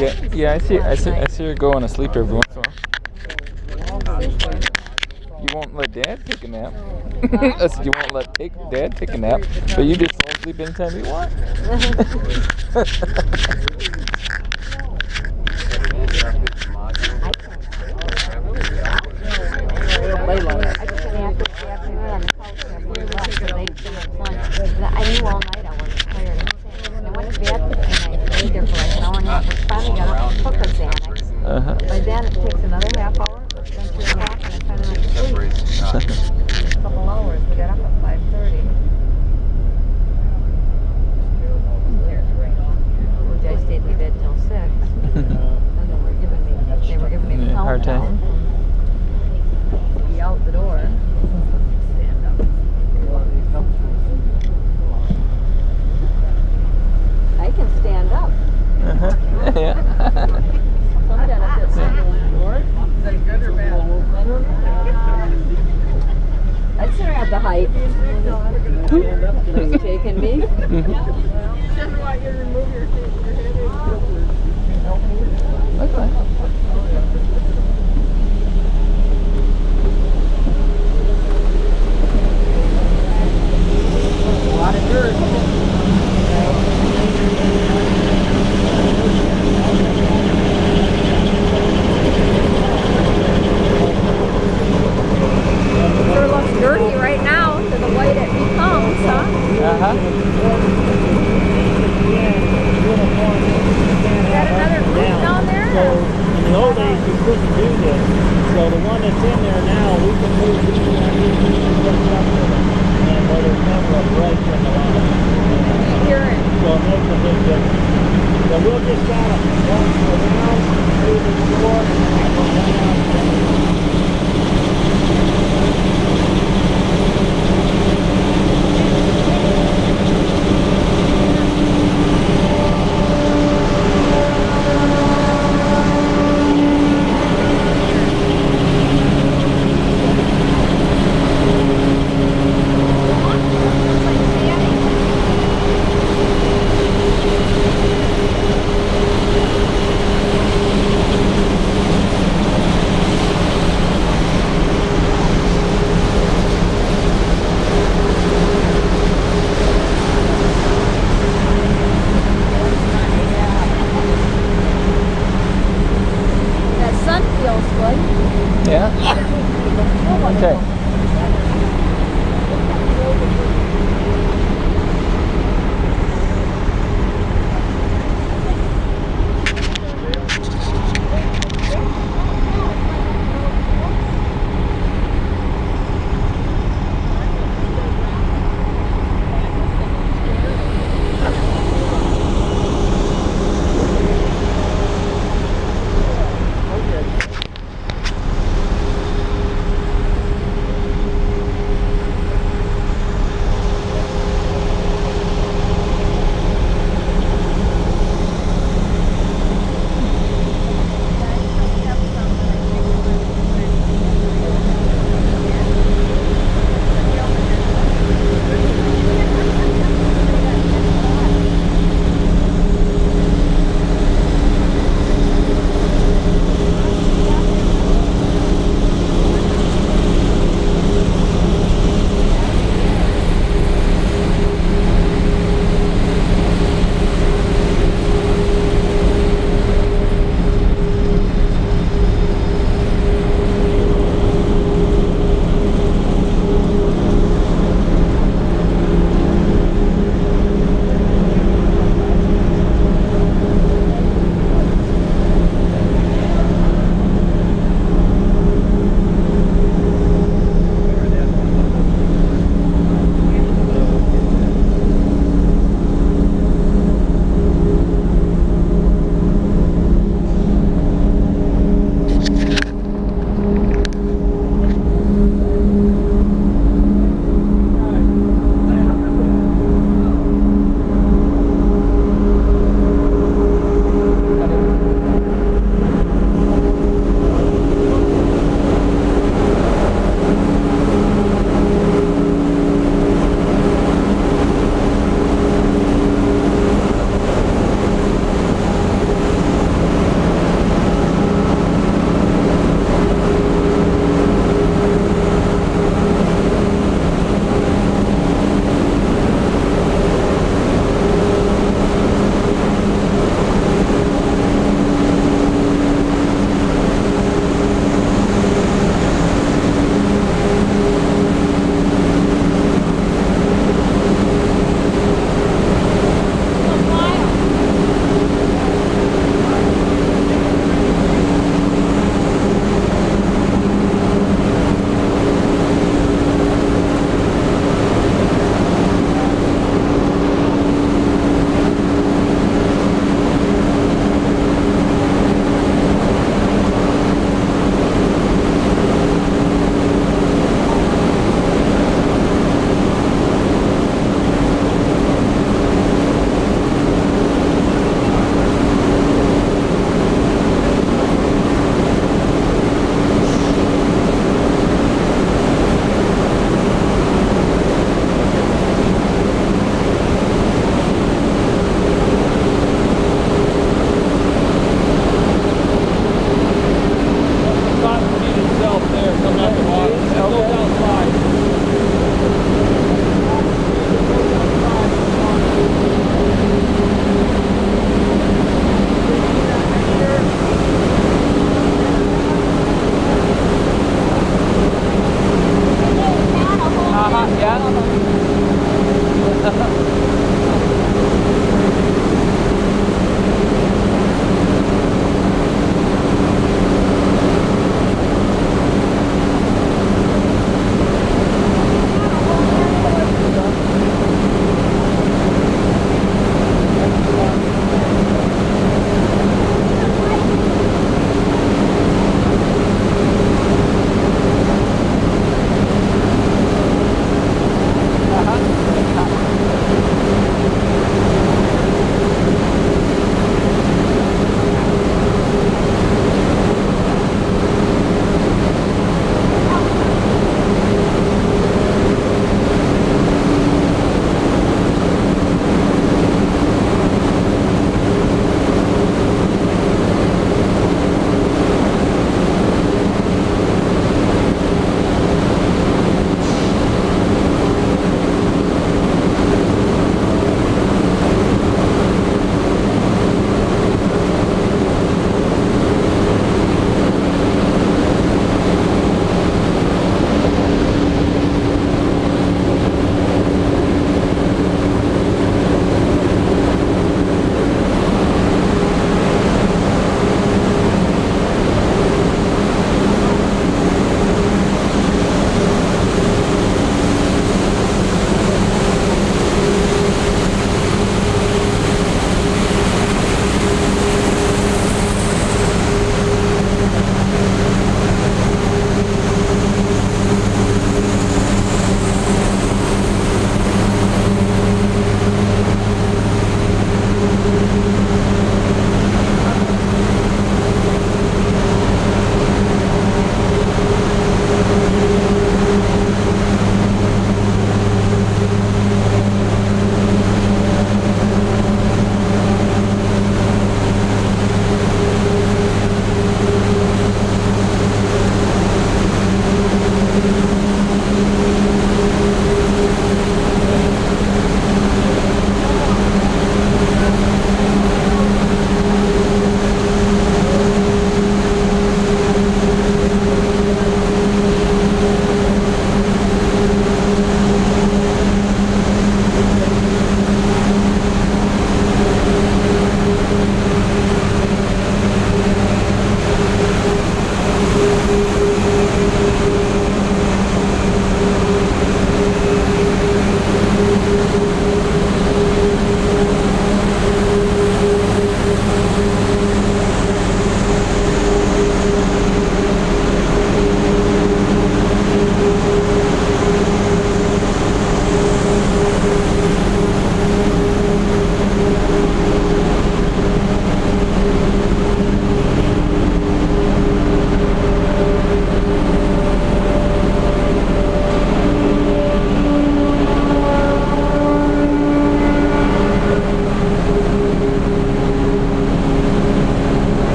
Yeah. I see her going to sleep every once in a while. You won't let Dad take a nap. I said you won't let Dad take a nap, but you just fall asleep anytime you want. I knew all night I wasn't tired. And I went to bed and I stayed there for like an hour and a half. I finally got up and took a Xanax. By then it takes another half hour, then 3 o'clock, and I finally went to sleep. A couple hours. I got up at 5:30. I stayed in bed till 6. And they were giving me the hard time. Be out the door. Stand up. I can stand up. Yeah. Some benefits work. Is that good or bad? I'd say I have the height. Are you taking me? Just want you to remove your head. Okay. A lot of dirt. Sure looks dirty right now to the way it becomes, huh? Is that another group down there? So in the old days we couldn't do this. So the one that's in there now, we can move it and where there's never a break in the line. Hear it. So it makes a big difference. So we'll just gotta walk around through the door and go down.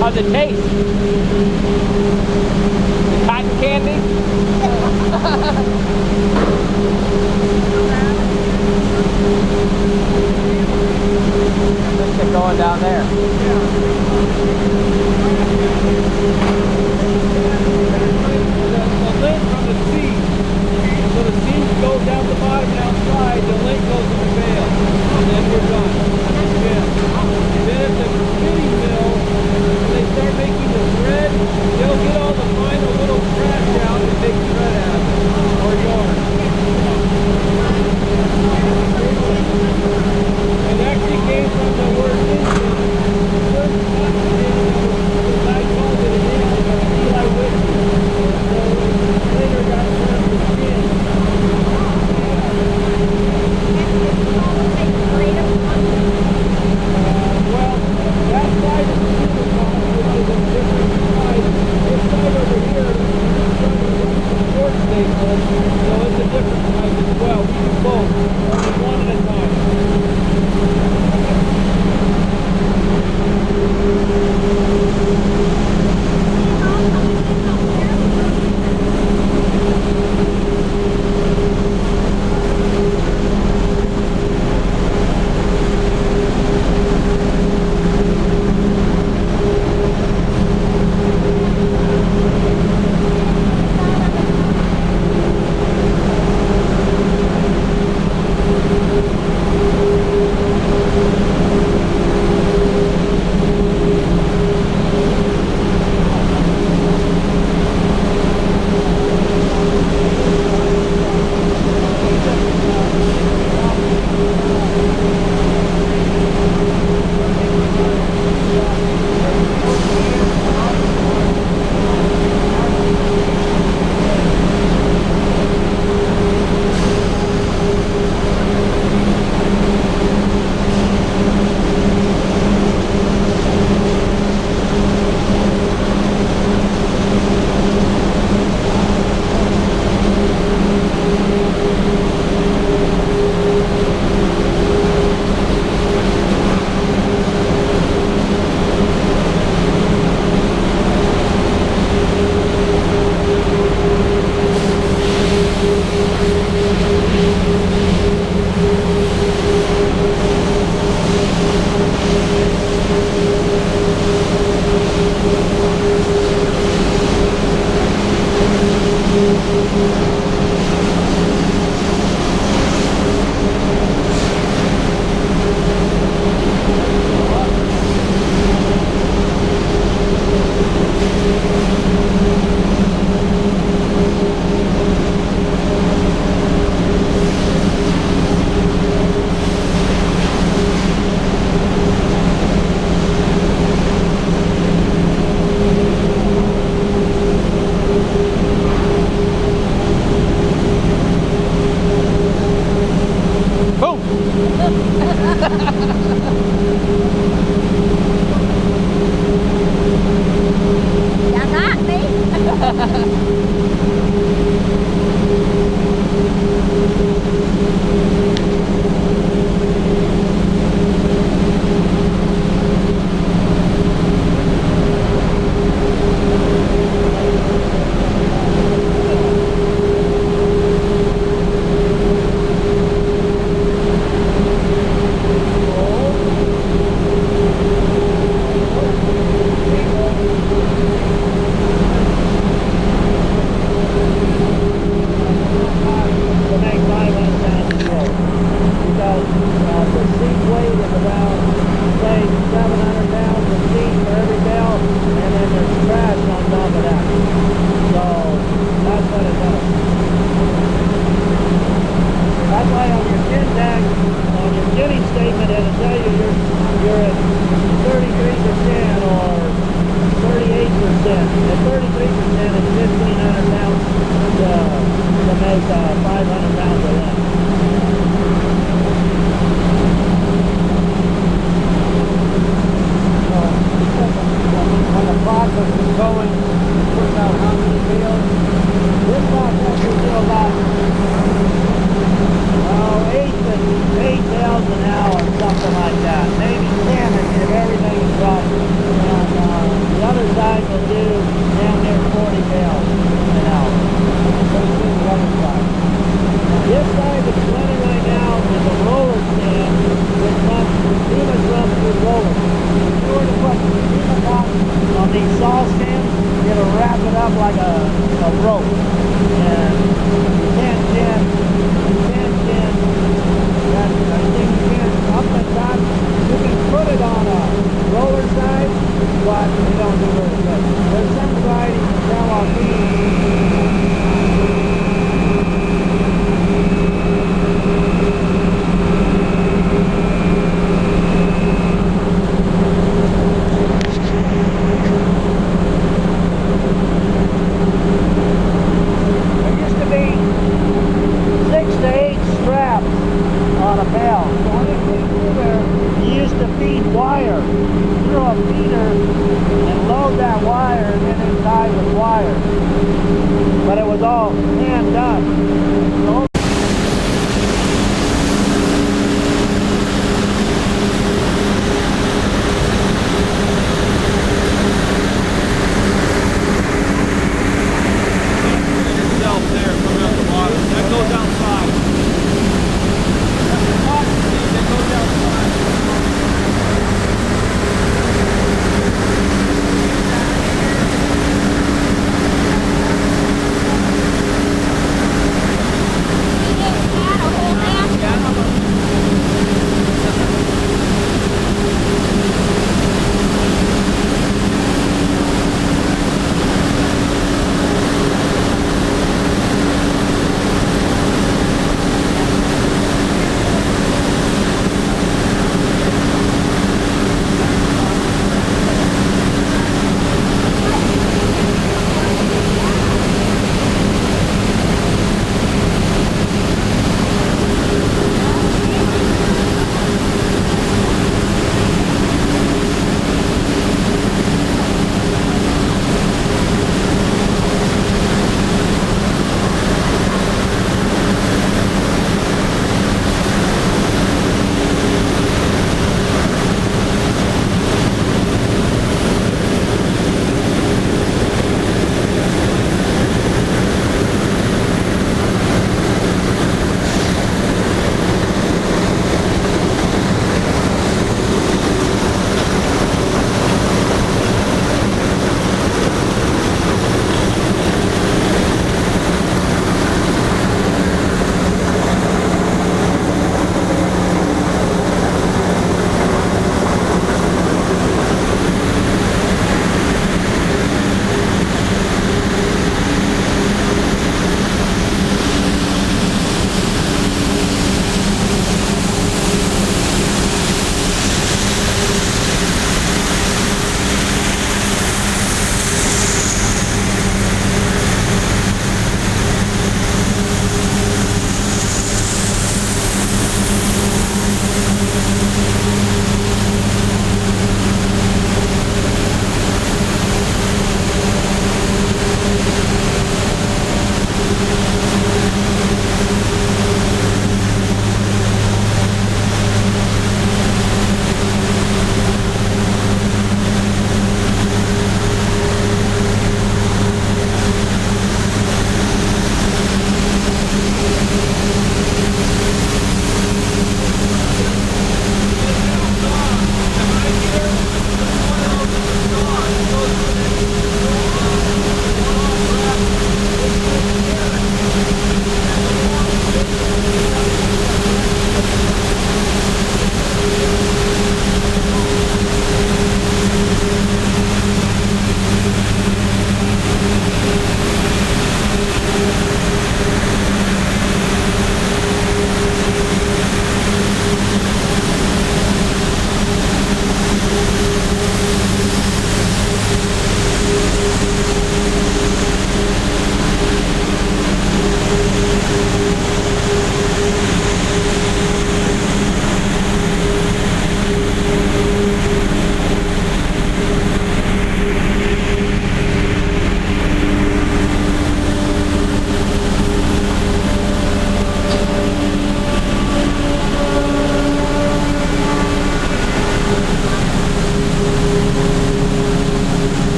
How's it taste? The cotton candy? Looks like going down there. The lint from the seed. So the seeds go down the bottom and outside, the lint goes in the bale. And then we're done. Yeah. And then at the spinning mill, they start making the thread, they'll get all the final little scratch out and make thread out of it, or yarn. It actually came from the word instant. The guy called it an instant, Eli Whitney. So later got turned to skin. Well, that side is the super box, which is a different size. This side over here is short staple, so it's a different size as well. We do both, only one at a time. it'll tell you you're at 33% or 38%. At 33%, it's 1,500 pounds to make 500 pounds of lint. When the process is going, it puts out how many bales. This process will do about 8 bales an hour, something like that. Maybe 10 if everything is right. And the other side will do down near 40 bales an hour. So you see the other side. This side, the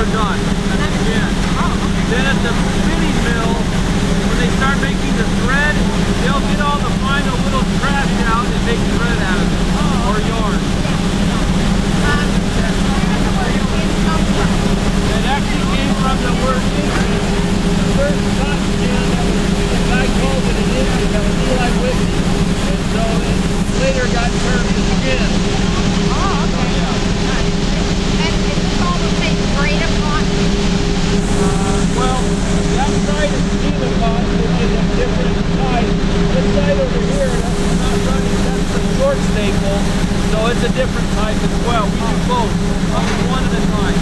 we're done. That's the end. Then at the spinning mill, when they start making the thread, they'll get all the final little trash out and make thread out of it, or yarn. It actually came from the word Indian. The first cotton gin that was, the guy called it an Indian, that was Eli Whitney. And so it later got turned to skin. Oh, okay. And is this all the same grade of cotton? Well, that side is Yuma cotton, which is a different side. This side over here, that's not running, that's the short staple, so it's a different type as well. We do both, one at a time.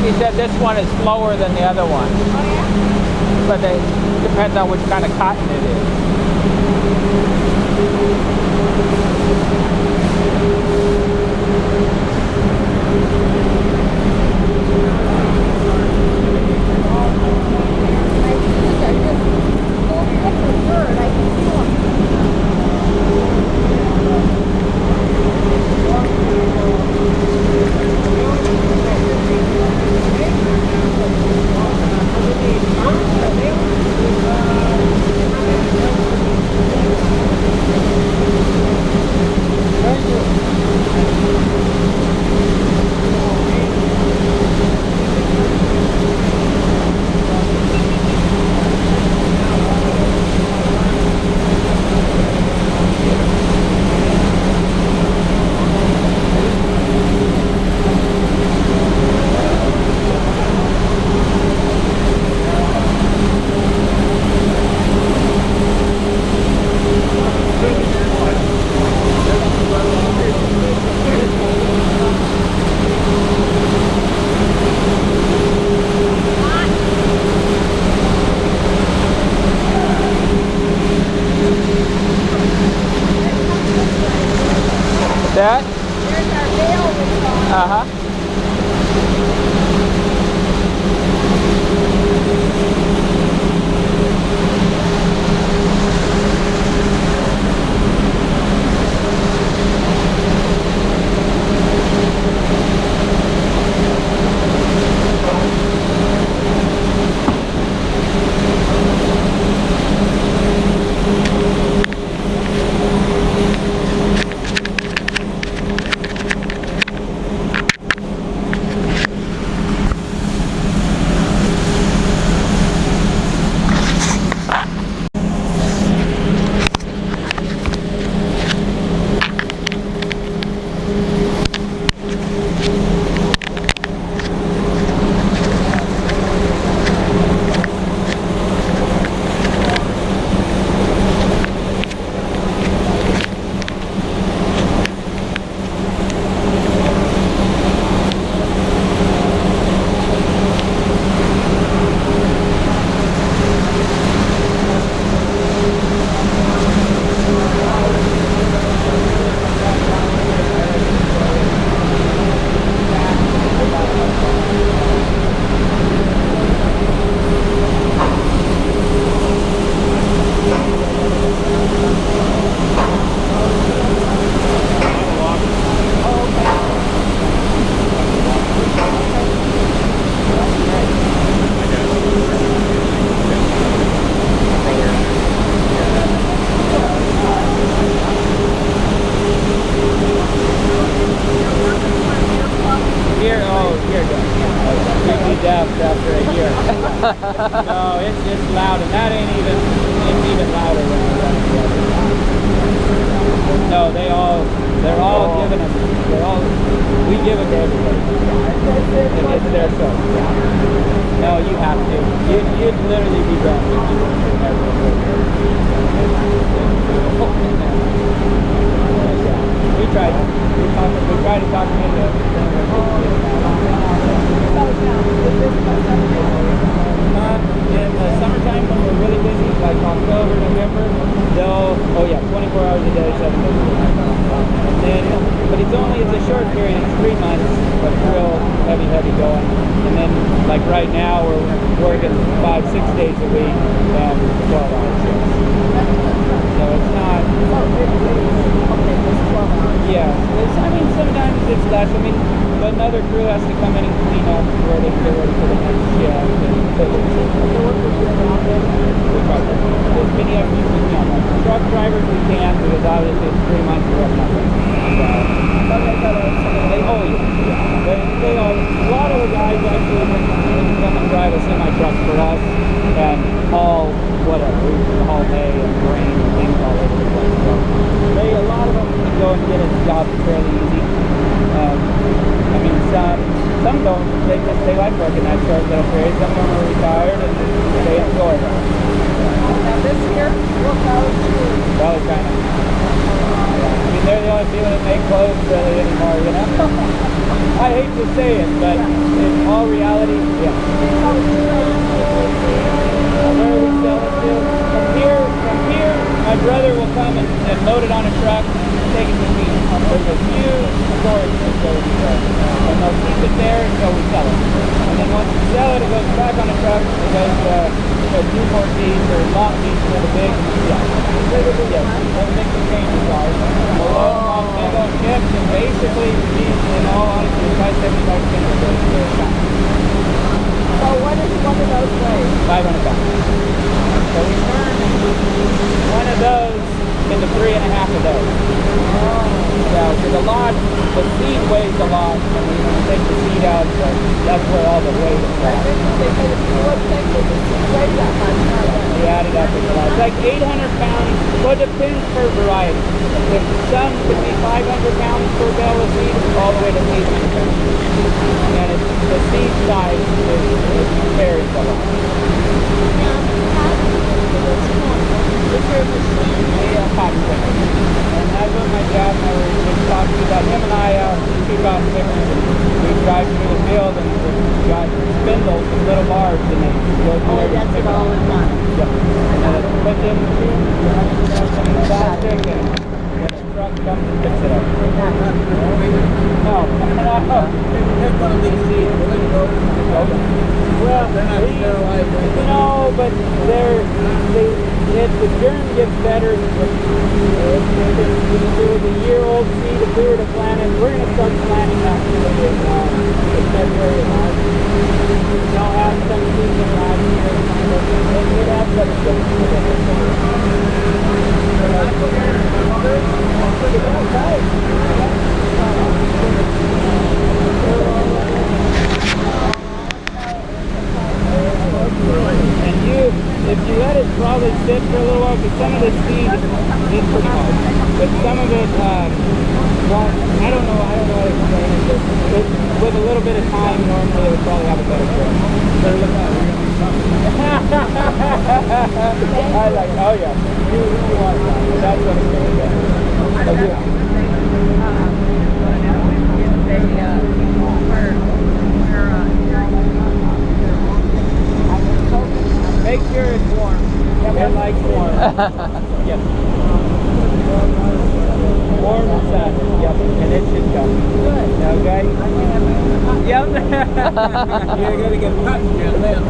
He said this one is slower than the other one. Oh, yeah? But it depends on which kind of cotton it is. that? Here's our bale we saw. Uh-huh. After a year. No, it's loud, and that ain't even, it's even louder when we run together. No, they're all giving us, we give it to everybody. It's their show. No, you have to. You'd literally be done if you wouldn't ever. We tried to talk them into it. In the summertime when we're really busy, like October, November, they'll, 24 hours a day, 7 days a week. And then, but it's a short period, it's 3 months, but real heavy going. And then, like right now, we're working 5-6 days a week and 12-hour shifts. So it's not. Yeah, sometimes it's less. But another crew has to come in and clean up where they get ready for the next shift. As many of you we can. Truck drivers we can, because obviously it's 3 months we have nothing. A lot of the guys actually come and drive a semi-truck for us and haul whatever. We haul hay and grain and things all over the place. So a lot of them can go and get a job fairly easy. Some don't. They like working that short little period. Some of them are retired and they enjoy it. Now this here, what college school? Probably kind of. They're the only people that make clothes really anymore, you know? I hate to say it, but in all reality, yeah. Where we sell it to? From here, my brother will come and load it on a truck and take it to me. There's a few stores that go to truck. And they'll keep it there until we sell it. And then once we sell it, it goes back on a truck. It goes to Newport Beach or Long Beach for the big, they'll make the changes ours. We'll load them on single ships, and basically, in all honesty, it's like 75% of the time. So what is one of those weigh? 500 pounds. So we turn one of those into 3.5 of those. Yeah, because the seed weighs a lot, and we take the seed out, so that's where all the weight is at. We add it up, it's like 800 pounds, well, it depends per variety. Some could be 500 pounds per bale of seed, all the way to 800 pounds. And the seed size varies a lot. This here's a seed cotton picker. And that's what my dad and I were just talking about. Him and I keep out pickers. We drive through the field and we've got spindles with little barbs and they go through there and pick it all in one. Yep. And then it's put in the plastic and when the truck comes and picks it up. but the germ gets better. If it was a year-old seed, if we were to plant it, we're going to start planting actually in February or March. They'll have some seeds in last year. It has some germ. And if you let it probably sit for a little while, because some of the seed is pretty hard, but some of it won't. I don't know how to explain it, but with a little bit of time, normally it would probably have a better growth. I like, oh yeah, you want that. That's what it's going to be. Make sure it's warm. It likes warm. Yep. Warm and sun. Yep. And it should come. Good. Okay? Yep. You're going to get touched here then.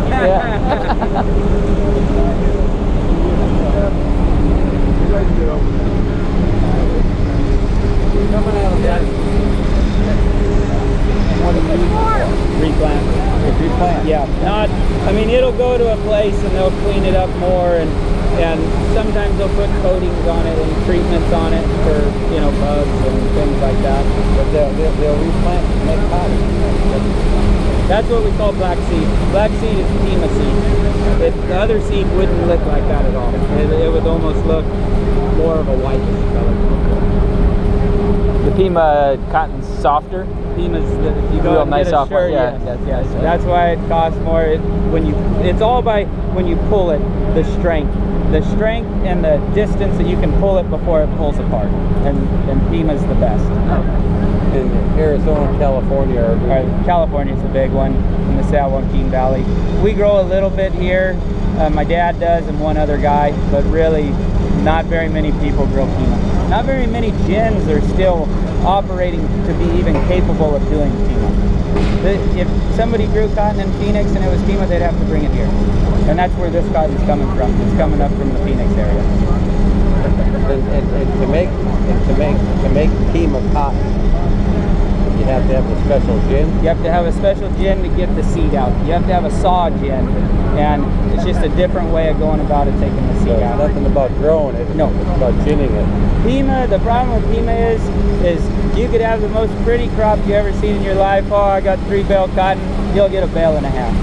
Coming out of that. Replant. Replant. Yeah. Not. I mean, it'll go to a place and they'll clean it up more, and sometimes they'll put coatings on it and treatments on it for bugs and things like that. But they'll replant and make cotton. That's what we call black seed. Black seed is Yuma seed. The other seed wouldn't look like that at all. It would almost look more of a whitish color. The Pima cotton's softer. Pima's you go real nice soft one. Yes. That's why it costs more. It's all by when you pull it, the strength and the distance that you can pull it before it pulls apart. And Pima's the best. In Arizona, California, California's a big one in the San Joaquin Valley. We grow a little bit here. My dad does, and one other guy, but really not very many people grow Pima. Not very many gins are still operating to be even capable of doing Pima. If somebody grew cotton in Phoenix and it was Pima, they'd have to bring it here. And that's where this cotton's coming from. It's coming up from the Phoenix area. and to make Pima cotton, you have to have a special gin. You have to have a special gin to get the seed out. You have to have a saw gin, and it's just a different way of going about it, taking the seed out. Nothing about growing it. No, it's about ginning it. Pima. The problem with Pima is you could have the most pretty crop you ever seen in your life. Oh, I got 3 bale cotton. You'll get a bale and a half.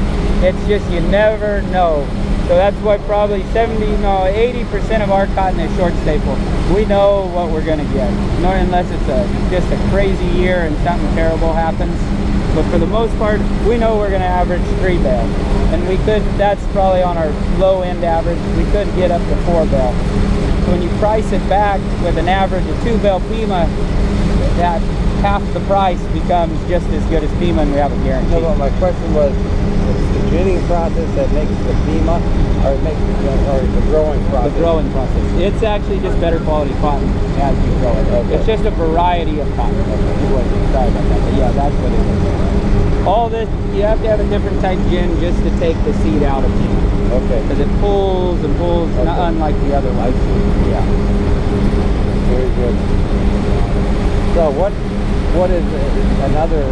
It's just you never know. So that's why probably 80% of our cotton is short staple. We know what we're going to get, unless it's just a crazy year and something terrible happens. But for the most part, we know we're going to average 3 bale. And that's probably on our low end average. We could get up to 4 bale. So when you price it back with an average of 2 bale Pima, that half the price becomes just as good as Pima, and we have a guarantee. No, but my question was, it's the ginning process that makes the Pima, or the growing process? The growing process. It's actually just better quality cotton as you grow it. Okay. It's just a variety of cotton. Sorry about that, but yeah, that's what it is. All this, you have to have a different type gin just to take the seed out of Pima. Okay. Because it pulls and pulls, okay. Not unlike the other ones. Yeah. Very good. So what is another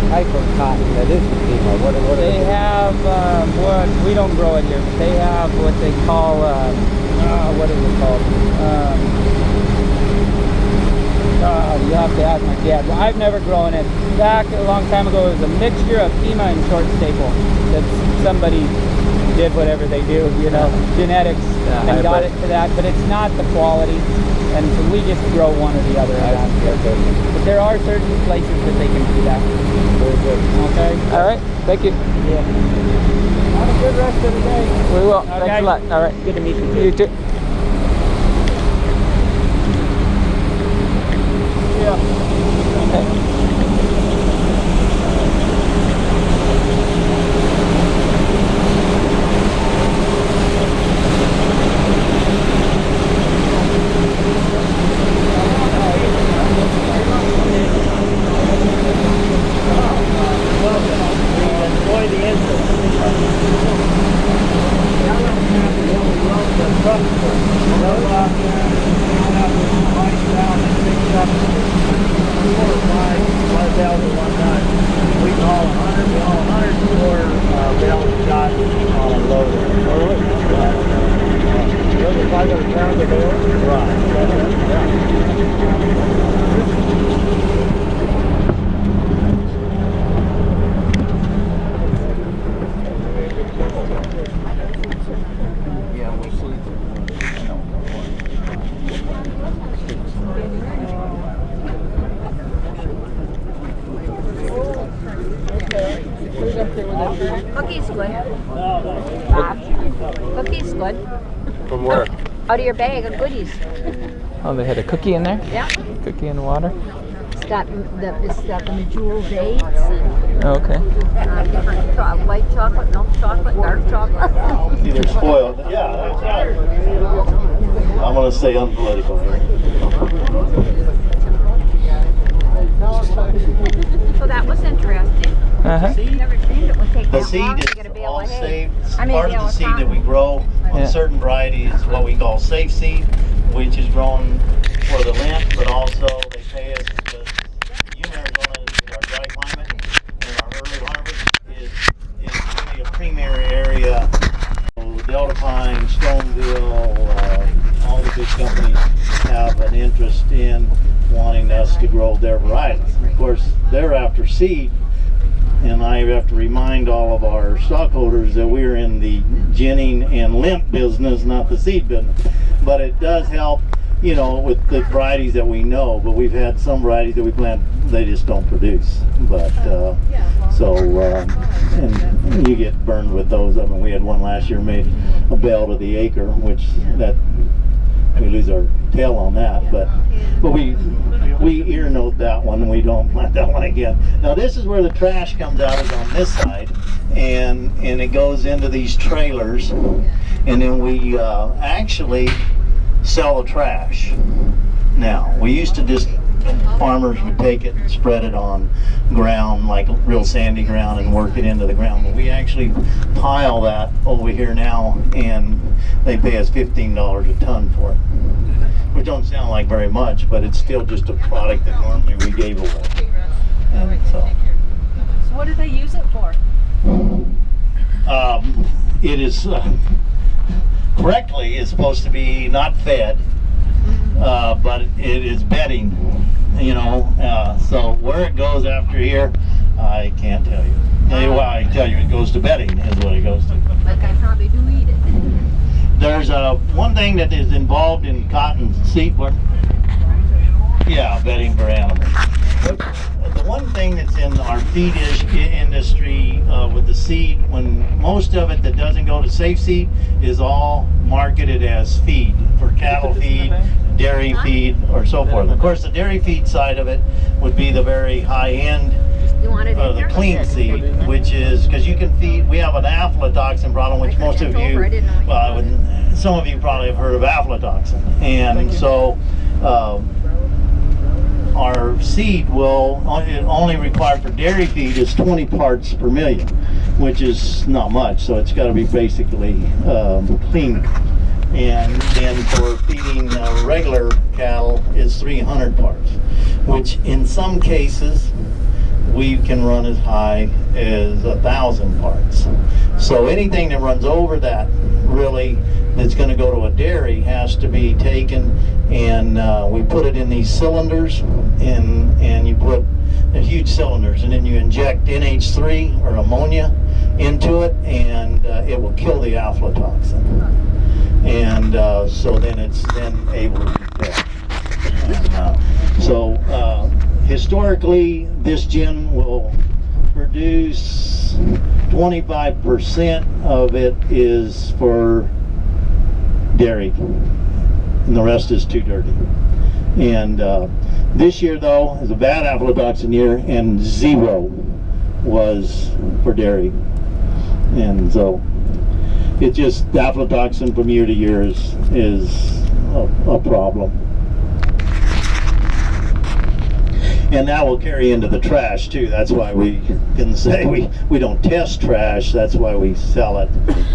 type of cotton that is the Pima? What they have we don't grow it here, but they have what they call what is it called? You have to ask my dad. Well, I've never grown it. Back a long time ago, it was a mixture of Pima and short staple. That somebody did whatever they do, genetics, and got it to that. But it's not the quality, and so we just grow one or the other. But there are certain places that they can do that. Very good. Okay. All right. Thank you. Yeah. Have a good rest of the day. We will. Okay. Thanks a lot. All right. Good to meet you. You too. Yeah. Okay. Enjoy the entrance. good. From where? Out of your bag of goodies. Oh, they had a cookie in there? Yeah. Cookie in the water? It's got the medjool dates and Oh, okay. different white chocolate, milk chocolate, dark chocolate. See, they're spoiled. Yeah, that's right. I'm going to stay unpolitical here. So that was interesting. Uh-huh. Never dreamed it would take The that seed long to get a is bale all of hay. saved. I mean, Part of bale the of seed that we cotton. grow on Yeah. certain varieties is what we call safe seed, which is grown for the lint, but also they pay us because Yuma, Arizona is our dry climate, and our early harvest is really a premier area. Delta Pine, Stoneville, all the big companies have an interest in wanting us to grow their varieties. Of course, they're after seed, and I have to remind all of our stockholders that we're in the ginning and lint business, not the seed business. But it does help, you know, with the varieties that we know. But we've had some varieties that we plant, they just don't produce. But and you get burned with those. I mean, we had one last year made a bale to the acre, which that we lose our tail on that. But we ear note that one, and we don't plant that one again. Now this is where the trash comes out, is on this side, and it goes into these trailers, and then we actually sell the trash. Now we used to just, farmers would take it and spread it on ground, like real sandy ground, and work it into the ground. But we actually pile that over here now, and they pay us $15 a ton for it, which don't sound like very much, but it's still just a product that normally we gave away. And so what do they use it for? it is correctly is supposed to be not fed, but it is bedding. You know, so where it goes after here, I can't tell you. Well, I can tell you it goes to bedding is what it goes to. Like I probably do eat it. There's one thing that is involved in cotton seed work. Yeah, bedding for animals. The one thing that's in our feed industry with the seed, when most of it that doesn't go to safe seed is all marketed as feed for cattle feed, dairy feed, or so forth. Of course, the dairy feed side of it would be the very high end, You want it in the here? clean seed, which is because you can feed. We have an aflatoxin problem, which most of you, well, I wouldn't. Some of you probably have heard of aflatoxin, and so. Our seed will only required for dairy feed is 20 parts per million, which is not much. So it's got to be basically clean. And then for feeding regular cattle is 300 parts, which in some cases we can run as high as 1,000 parts. So anything that runs over that, really, that's going to go to a dairy has to be taken, and we put it in these cylinders, and you put huge cylinders, and then you inject NH3 or ammonia into it, and it will kill the aflatoxin. And so then it's then able to be fed. Historically, this gin will produce 25% of it is for dairy, and the rest is too dirty. And this year, though, is a bad aflatoxin year, and 0 was for dairy. And so it just, aflatoxin from year to year is a problem. And that will carry into the trash too. That's why we can say we don't test trash. That's why we sell it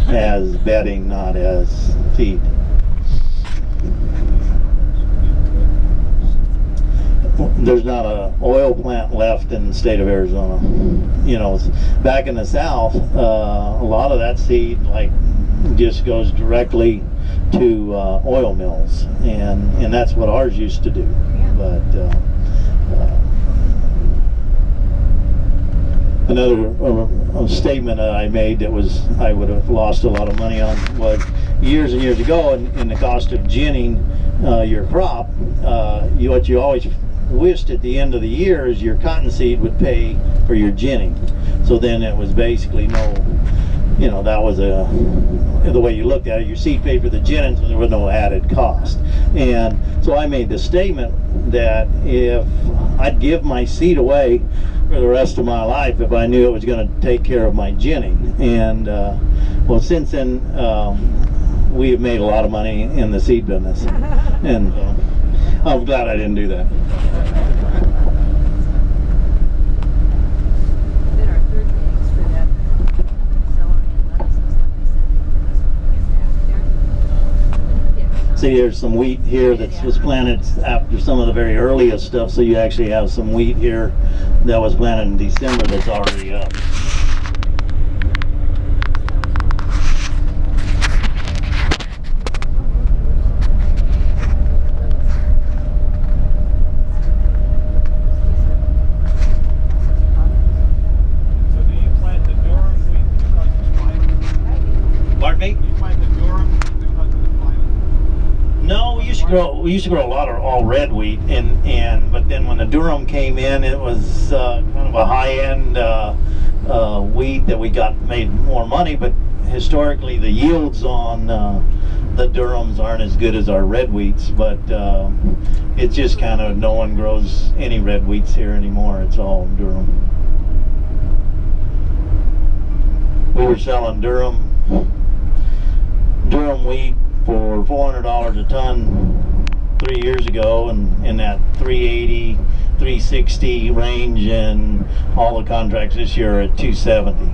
as bedding, not as feed. There's not an oil plant left in the state of Arizona. You know, back in the South, a lot of that seed just goes directly to oil mills, and that's what ours used to do. But another statement that I made that I would have lost a lot of money on was years and years ago, in the cost of ginning your crop, what you always wished at the end of the year is your cottonseed would pay for your ginning. So then it was basically no you know, that was the way you looked at it. Your seed paid for the Jennings, there was no added cost. And so I made the statement that if I'd give my seed away for the rest of my life if I knew it was going to take care of my ginning. And well, since then we have made a lot of money in the seed business, and I'm glad I didn't do that. See, there's some wheat here that was planted after some of the very earliest stuff, so you actually have some wheat here that was planted in December that's already up. So do you plant the durum wheat because of the climate? Pardon me? Do you plant the durum wheat because of the climate? No, we used to grow a lot of all red wheat, but then when the durum came in, it was kind of a high-end wheat that we made more money. But historically, the yields on the durums aren't as good as our red wheats. But it's just kind of, no one grows any red wheats here anymore. It's all durum. We were selling durum wheat for $400 a ton 3 years ago, and in that 380, 360 range, and all the contracts this year are at 270.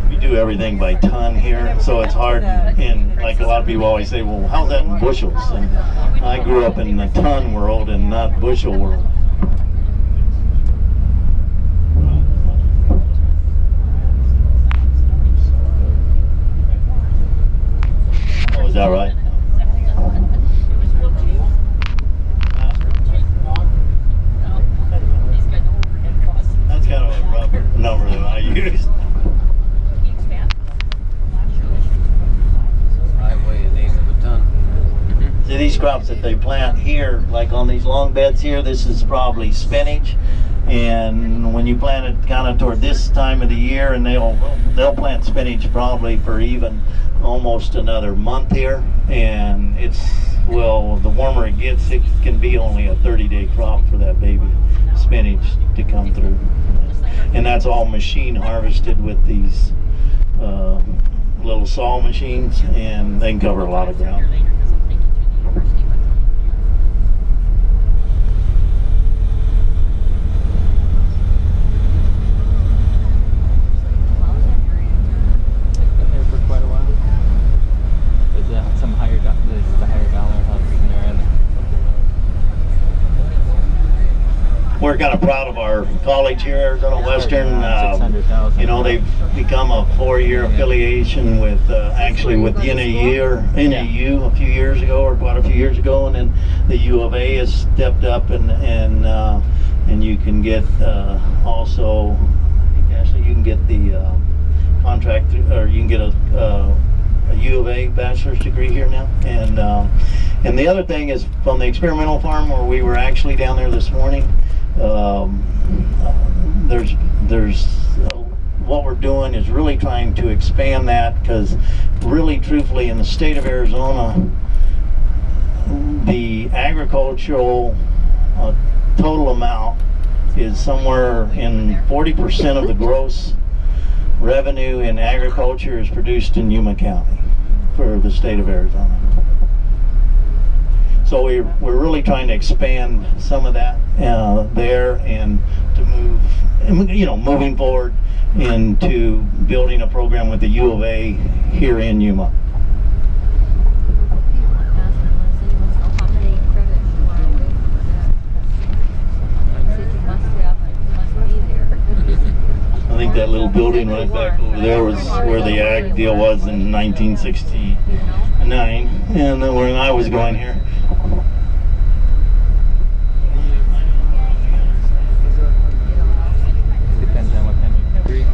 We do everything by ton here, so it's hard. And like a lot of people always say, well, how's that in bushels? And I grew up in the ton world and not bushel world. Oh, is that right? That's kind of a rough number that I used. See, these crops that they plant here, like on these long beds here, this is probably spinach. And when you plant it kind of toward this time of the year, and they'll plant spinach probably for even almost another month here. And the warmer it gets, it can be only a 30-day crop for that baby spinach to come through. And that's all machine harvested with these little saw machines, and they can cover a lot of ground. We're kind of proud of our college here, Arizona Western. You know, they've become a 4-year affiliation with actually with NAU a few years ago, or quite a few years ago, and then the U of A has stepped up, and you can get also, actually you can get the contract, or you can get a U of A bachelor's degree here now. And the other thing is, from the experimental farm where we were actually down there this morning, there's what we're doing is really trying to expand that, because really truthfully in the state of Arizona, the agricultural total amount is somewhere in 40% of the gross revenue in agriculture is produced in Yuma County for the state of Arizona. So we're really trying to expand some of that there, and to move, you know, moving forward into building a program with the U of A here in Yuma. I think that little building right back over there was where the ag deal was in 1969, and then when I was going here. Depends on what time you agree.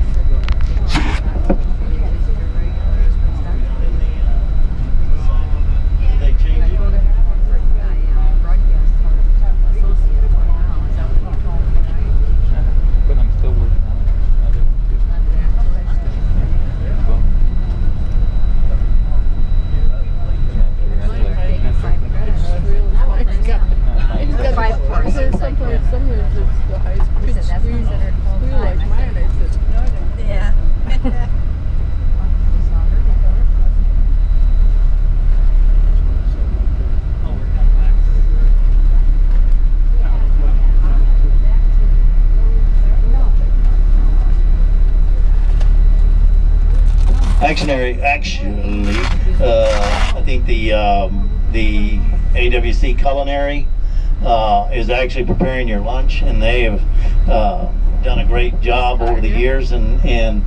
actually, I think the AWC Culinary is actually preparing your lunch, and they have done a great job over the years. And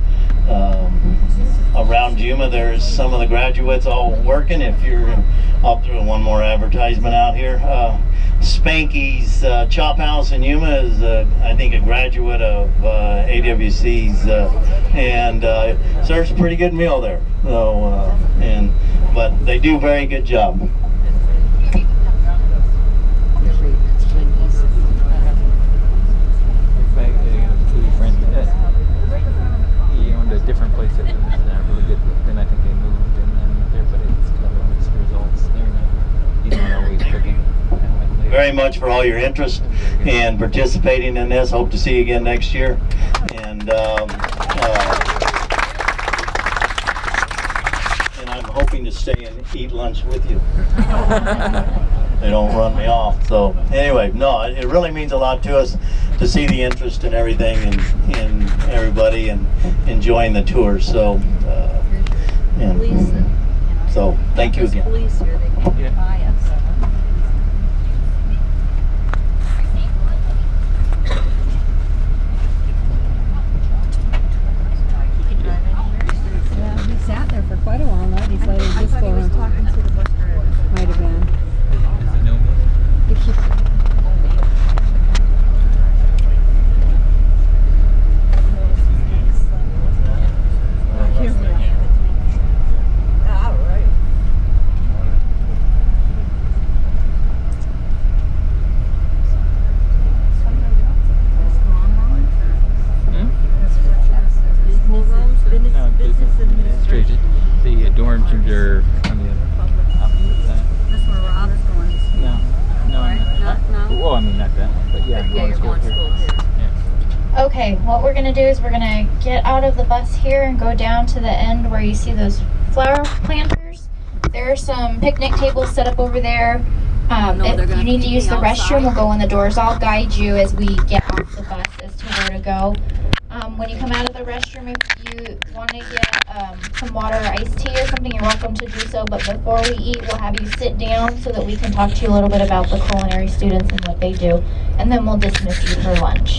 around Yuma, there's some of the graduates all working. If you're, I'll throw one more advertisement out here. Spanky's Chop House in Yuma is, I think, a graduate of AWC's, and serves a pretty good meal there. So, but they do a very good job. In fact, a friend, he owned a different place that was really good. Then I think they moved, and then there, but it's got all its results. He's not always cooking. Very much for all your interest and participating in this. Hope to see you again next year. And I'm hoping to stay and eat lunch with you. They don't run me off. So anyway, no, it really means a lot to us to see the interest in everything and everybody and enjoying the tour. So, so thank you again. Police here, they can't get by us. Sat there for quite a while, right? He's like, I thought he was talking to the bus driver. Might have been. The dorms are on the opposite side. That's where Rob's going. No, Not. well, I mean, not that, but yeah, I'm going to school here. Yeah. Okay, what we're gonna do is we're gonna get out of the bus here and go down to the end where you see those flower planters. There are some picnic tables set up over there. If you need to use the restroom, we'll go in the doors. I'll guide you as we get off the bus as to where to go. When you come out of the restroom, if you want to get some water or iced tea or something, you're welcome to do so. But before we eat, we'll have you sit down so that we can talk to you a little bit about the culinary students and what they do. And then we'll dismiss you for lunch.